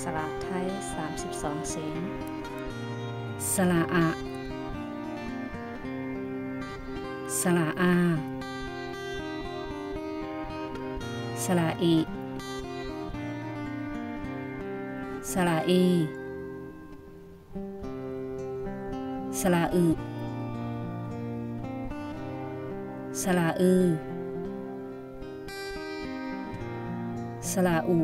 สระไทย32เสียงสระอะสระอาสระอีสระอีสระอึสระอือสระอุ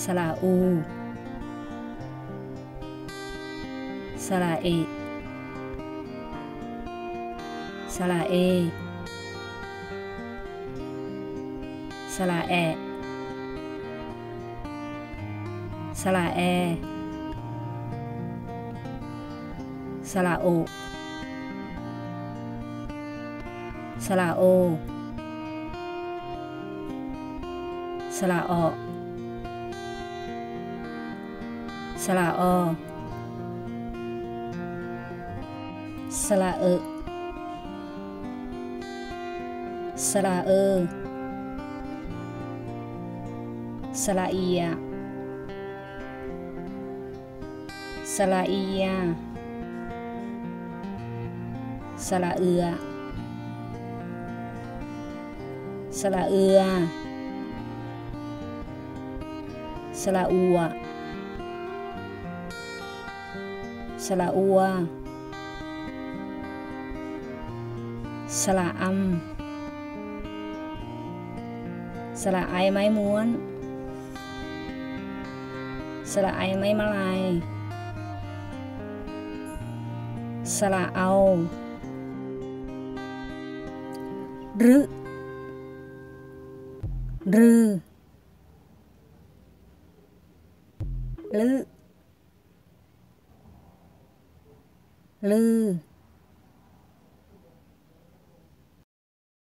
สระอูสระเอสระเอสระแอสระแอสระโอสระโอสระอสระอสระเอสระเอสระอียสระอียสระเอือสระเอือสระอัวสระอัวสระอำสระไอไม้ม้วนสระไอไม้มาลายสระเอารือรือลือ